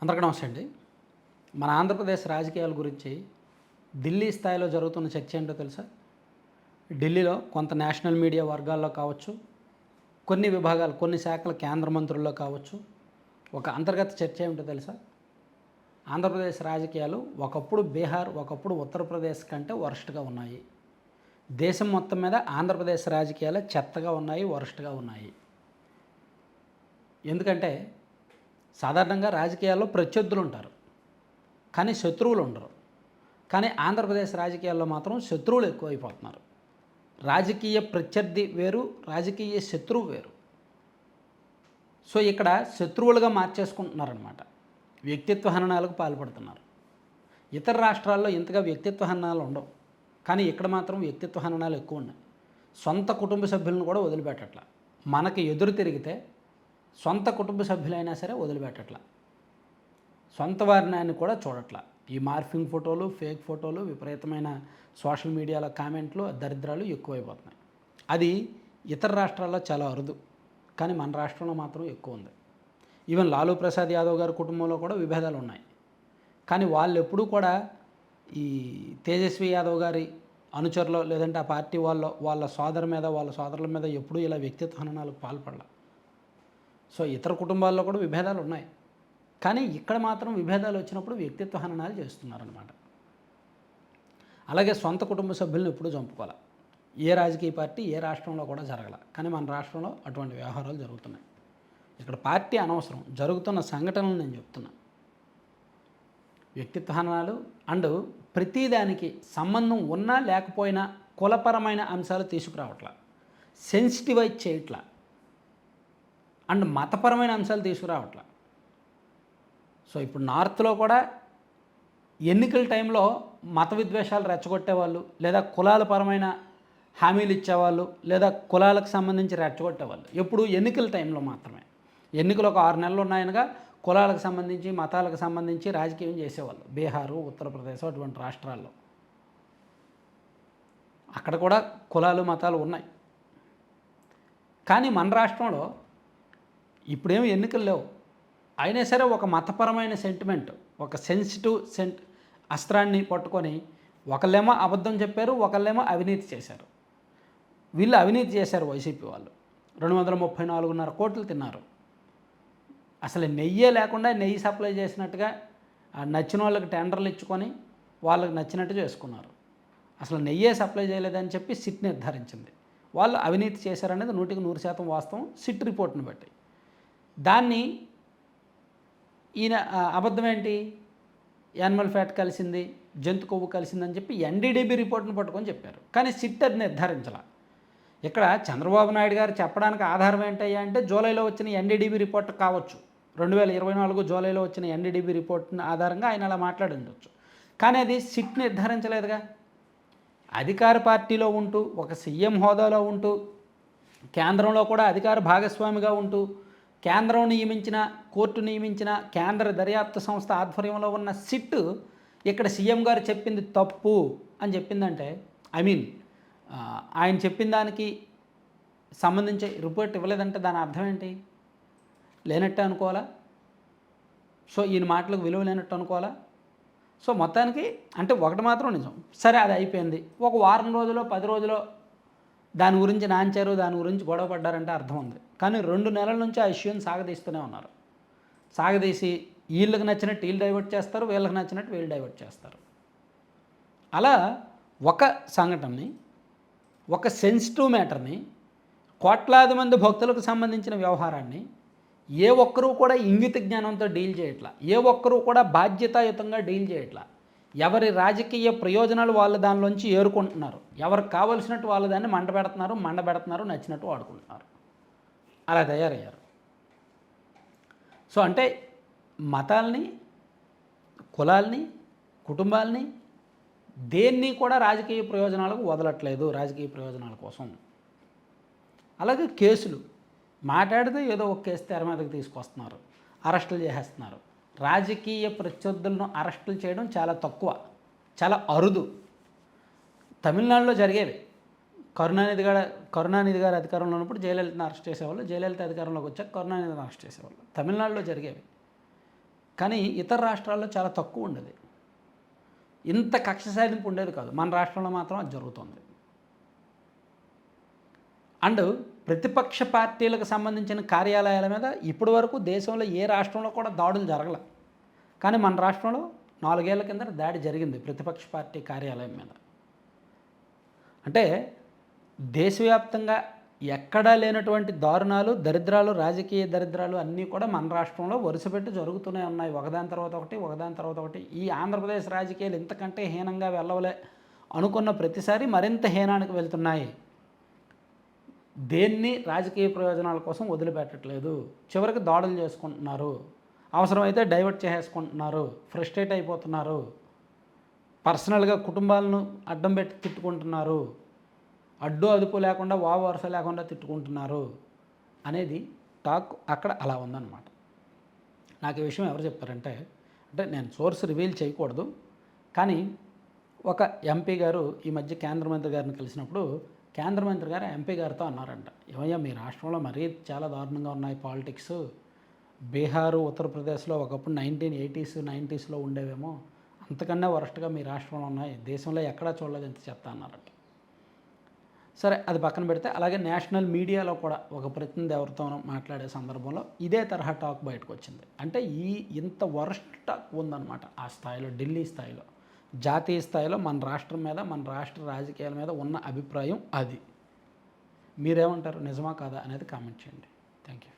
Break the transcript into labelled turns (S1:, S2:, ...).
S1: అందరికీ నమస్తే అండి. మన ఆంధ్రప్రదేశ్ రాజకీయాల గురించి ఢిల్లీ స్థాయిలో జరుగుతున్న చర్చ ఏంటో తెలుసా? ఢిల్లీలో కొంత నేషనల్ మీడియా వర్గాల్లో కావచ్చు, కొన్ని విభాగాలు, కొన్ని శాఖల కేంద్ర మంత్రుల్లో కావచ్చు, ఒక అంతర్గత చర్చ ఏమిటో తెలుసా? ఆంధ్రప్రదేశ్ రాజకీయాలు ఒకప్పుడు బీహార్, ఒకప్పుడు ఉత్తరప్రదేశ్ కంటే వరస్ట్గా ఉన్నాయి. దేశం మొత్తం మీద ఆంధ్రప్రదేశ్ రాజకీయాలు చెత్తగా ఉన్నాయి, వరస్ట్గా ఉన్నాయి. ఎందుకంటే సాధారణంగా రాజకీయాల్లో ప్రత్యర్థులు ఉంటారు, కానీ శత్రువులు ఉండరు. కానీ ఆంధ్రప్రదేశ్ రాజకీయాల్లో మాత్రం శత్రువులు ఎక్కువైపోతున్నారు. రాజకీయ ప్రత్యర్థి వేరు, రాజకీయ శత్రువు వేరు. సో ఇక్కడ శత్రువులుగా మార్చేసుకుంటున్నారనమాట. వ్యక్తిత్వ హననాలకు పాల్పడుతున్నారు. ఇతర రాష్ట్రాల్లో ఇంతగా వ్యక్తిత్వ హననాలు ఉండవు, కానీ ఇక్కడ మాత్రం వ్యక్తిత్వ హననాలు ఎక్కువ ఉన్నాయి. సొంత కుటుంబ సభ్యులను కూడా వదిలిపెట్టట్లా. మనకి ఎదురు తిరిగితే సొంత కుటుంబ సభ్యులైనా సరే వదిలిపెట్టట్లా, సొంత వారిని కూడా చూడట్లా. ఈ మార్ఫింగ్ ఫోటోలు, ఫేక్ ఫోటోలు, విపరీతమైన సోషల్ మీడియాలో కామెంట్లు, దరిద్రాలు ఎక్కువైపోతున్నాయి. అది ఇతర రాష్ట్రాల్లో చాలా అరుదు, కానీ మన రాష్ట్రంలో మాత్రం ఎక్కువ ఉంది. ఈవెన్ లాలూ ప్రసాద్ యాదవ్ గారి కుటుంబంలో కూడా విభేదాలు ఉన్నాయి, కానీ వాళ్ళు ఎప్పుడూ కూడా ఈ తేజస్వి యాదవ్ గారి అనుచరులు లేదంటే ఆ పార్టీ వాళ్ళ సోదరు మీద, వాళ్ళ సోదరుల మీద ఎప్పుడూ ఇలా వ్యక్తిత్వ హననాలకు పాల్పడాల. సో ఇతర కుటుంబాల్లో కూడా విభేదాలు ఉన్నాయి, కానీ ఇక్కడ మాత్రం విభేదాలు వచ్చినప్పుడు వ్యక్తిత్వ హననాలు చేస్తున్నారనమాట. అలాగే సొంత కుటుంబ సభ్యులను ఎప్పుడూ చంపుకోవాలి. ఏ రాజకీయ పార్టీ ఏ రాష్ట్రంలో కూడా జరగల, కానీ మన రాష్ట్రంలో అటువంటి వ్యవహారాలు జరుగుతున్నాయి. ఇక్కడ పార్టీ అనవసరం, జరుగుతున్న సంఘటనలు నేను చెప్తున్నా. వ్యక్తిత్వ హననాలు అండ్ ప్రతిదానికి సంబంధం ఉన్నా లేకపోయినా కులపరమైన అంశాలు తీసుకురావట్లా, సెన్సిటివైజ్ చేయట్లా, అండ్ మతపరమైన అంశాలు తీసుకురావట్లా. సో ఇప్పుడు నార్త్లో కూడా ఎన్నికల టైంలో మత విద్వేషాలు రెచ్చగొట్టేవాళ్ళు, లేదా కులాల పరమైన హామీలు ఇచ్చేవాళ్ళు, లేదా కులాలకు సంబంధించి రెచ్చగొట్టేవాళ్ళు ఎప్పుడు ఎన్నికల టైంలో మాత్రమే. ఎన్నికలు ఒక 6 నెలలు ఉన్నాయనగా కులాలకు సంబంధించి, మతాలకు సంబంధించి రాజకీయం చేసేవాళ్ళు. బీహారు, ఉత్తరప్రదేశ్ అటువంటి రాష్ట్రాల్లో అక్కడ కూడా కులాలు మతాలు ఉన్నాయి. కానీ మన రాష్ట్రంలో ఇప్పుడేమి ఎన్నికలు లేవు, అయినా సరే ఒక మతపరమైన సెంటిమెంట్, ఒక సెన్సిటివ్ అస్త్రాన్ని పట్టుకొని ఒకళ్ళేమో అబద్ధం చెప్పారు, ఒకళ్ళేమో అవినీతి చేశారు. వీళ్ళు అవినీతి చేశారు, వైసీపీ వాళ్ళు 234.5 కోట్లు తిన్నారు. అసలు నెయ్యే లేకుండా నెయ్యి సప్లై చేసినట్టుగా నచ్చిన వాళ్ళకి టెండర్లు ఇచ్చుకొని వాళ్ళకి నచ్చినట్టు చేసుకున్నారు. అసలు నెయ్యే సప్లై చేయలేదని చెప్పి సిట్ నిర్ధారించింది. వాళ్ళు అవినీతి చేశారనేది 100% వాస్తవం సిట్ రిపోర్ట్ని బట్టి. దాన్ని ఈయన అబద్ధం ఏంటి, యానిమల్ ఫ్యాట్ కలిసింది, జంతు కొవ్వు కలిసిందని చెప్పి ఎన్డీడీబీ రిపోర్ట్ని పట్టుకొని చెప్పారు, కానీ సిట్ అది నిర్ధారించాల. ఇక్కడ చంద్రబాబు నాయుడు గారు చెప్పడానికి ఆధారం ఏంటయ్యా అంటే జూలైలో వచ్చిన ఎన్డీడీబీ రిపోర్ట్ కావచ్చు, 2024 జూలైలో వచ్చిన ఎన్డీడీబీ రిపోర్ట్ని ఆధారంగా ఆయన అలా మాట్లాడి ఉండొచ్చు. కానీ అది సిట్ నిర్ధారించలేదుగా. అధికార పార్టీలో ఉంటూ, ఒక సీఎం హోదాలో ఉంటూ, కేంద్రంలో కూడా అధికార భాగస్వామిగా ఉంటూ, కేంద్రం నియమించిన, కోర్టు నియమించిన కేంద్ర దర్యాప్తు సంస్థ ఆధ్వర్యంలో ఉన్న సిట్ ఇక్కడ సీఎం గారు చెప్పింది తప్పు అని చెప్పిందంటే, ఆయన చెప్పిన దానికి సంబంధించి రిపోర్ట్ ఇవ్వలేదంటే దాని అర్థం ఏంటి? లేనట్టే అనుకోవాలా? సో ఈయన మాటలకు విలువ లేనట్టు అనుకోవాలా? సో మొత్తానికి అంటే ఒకటి మాత్రం నిజం, సరే అది అయిపోయింది. ఒక వారం రోజులో 10 రోజులో దాని గురించి నాంచారు, దాని గురించి గొడవ పడ్డారంటే అర్థం ఉంది. కానీ 2 నెలల నుంచి ఆ ఇష్యూని సాగదీస్తూనే ఉన్నారు. సాగదీసి వీళ్ళకి నచ్చినట్టు వీళ్ళు డైవర్ట్ చేస్తారు, వీళ్ళకి నచ్చినట్టు వీళ్ళు డైవర్ట్ చేస్తారు. అలా ఒక సంఘటనని, ఒక సెన్సిటివ్ మ్యాటర్ని, కోట్లాది మంది భక్తులకు సంబంధించిన వ్యవహారాన్ని ఏ ఒక్కరూ కూడా ఇంగిత జ్ఞానంతో డీల్ చేయట్లా, ఏ ఒక్కరూ కూడా బాధ్యతాయుతంగా డీల్ చేయట్లా. ఎవరి రాజకీయ ప్రయోజనాలు వాళ్ళు దానిలోంచి ఏరుకుంటున్నారు, ఎవరికి కావలసినట్టు వాళ్ళు దాన్ని మండబెడుతున్నారు, నచ్చినట్టు వాడుకుంటున్నారు. అలా తయారయ్యారు. సో అంటే మతాల్ని, కులాల్ని, కుటుంబాల్ని దేన్ని కూడా రాజకీయ ప్రయోజనాలకు వదలట్లేదు, రాజకీయ ప్రయోజనాల కోసం. అలాగే కేసులు మాట్లాడితే ఏదో ఒక కేసు తెర మీదకి తీసుకొస్తున్నారు, అరెస్టులు చేసేస్తున్నారు. రాజకీయ ప్రత్యర్థులను అరెస్టులు చేయడం చాలా తక్కువ, చాలా అరుదు. తమిళనాడులో జరిగేవి. కరుణానిధి గారు అధికారంలో ఉన్నప్పుడు జయలలితను అరెస్ట్ చేసేవాళ్ళు, జయలలిత అధికారంలోకి వచ్చాక కరుణానిధిని అరెస్ట్ చేసేవాళ్ళు. తమిళనాడులో జరిగేవి. కానీ ఇతర రాష్ట్రాల్లో చాలా తక్కువ ఉండేది, ఇంత కక్ష సాధింపు ఉండేది కాదు. మన రాష్ట్రంలో మాత్రం అది జరుగుతుంది. అండ్ ప్రతిపక్ష పార్టీలకు సంబంధించిన కార్యాలయాల మీద ఇప్పటి వరకు దేశంలో ఏ రాష్ట్రంలో కూడా దాడులు జరగల. కానీ మన రాష్ట్రంలో 4 ఏళ్ల కింద దాడి జరిగింది ప్రతిపక్ష పార్టీ కార్యాలయం మీద. అంటే దేశవ్యాప్తంగా ఎక్కడా లేనటువంటి దారుణాలు, దరిద్రాలు, రాజకీయ దరిద్రాలు అన్నీ కూడా మన రాష్ట్రంలో వరుసపెట్టి జరుగుతూనే ఉన్నాయి, ఒకదాని తర్వాత ఒకటి, ఒకదాని తర్వాత ఒకటి. ఈ ఆంధ్రప్రదేశ్ రాజకీయాలు ఇంతకంటే హీనంగా వెళ్ళవలే అనుకున్న ప్రతిసారి మరింత హీనానికి వెళ్తున్నాయి. దేన్ని రాజకీయ ప్రయోజనాల కోసం వదిలిపెట్టట్లేదు. చివరికి దాడులు చేసుకుంటున్నారు, అవసరమైతే డైవర్ట్ చేసేసుకుంటున్నారు, ఫ్రస్ట్రేట్ అయిపోతున్నారు, పర్సనల్గా కుటుంబాలను అడ్డం పెట్టి తిట్టుకుంటున్నారు, అడ్డు అదుపు లేకుండా వరుస లేకుండా తిట్టుకుంటున్నారు అనేది టాక్ అక్కడ అలా ఉందన్నమాట. నాకు ఈ విషయం ఎవరు చెప్పారంటే, అంటే నేను సోర్స్ రివీల్ చేయకూడదు, కానీ ఒక ఎంపీ గారు ఈ మధ్య కేంద్ర మంత్రి గారిని కలిసినప్పుడు కేంద్ర మంత్రి గారు ఎంపీ గారితో అన్నారంట, ఏమయ్యా మీ రాష్ట్రంలో మరీ చాలా దారుణంగా ఉన్నాయి పాలిటిక్స్, బీహారు, ఉత్తరప్రదేశ్లో ఒకప్పుడు 1980s 90sలో ఉండేవేమో, అంతకన్నా వరస్ట్గా మీ రాష్ట్రంలో ఉన్నాయి, దేశంలో ఎక్కడా చూడలేదు ఎంత చెత్త అన్నారట. సరే, అది పక్కన పెడితే అలాగే నేషనల్ మీడియాలో కూడా ఒక ప్రతినిధి ఎవరితోనో మాట్లాడే సందర్భంలో ఇదే తరహా టాక్ బయటకు వచ్చింది. అంటే ఇంత వరస్ట్ టాక్ ఉందన్నమాట ఆ స్థాయిలో, ఢిల్లీ స్థాయిలో, జాతీయ స్థాయిలో మన రాష్ట్రం మీద, మన రాష్ట్ర రాజకీయాల మీద ఉన్న అభిప్రాయం అది. మీరేమంటారు, నిజమా కాదా అనేది కామెంట్ చేయండి. Thank you.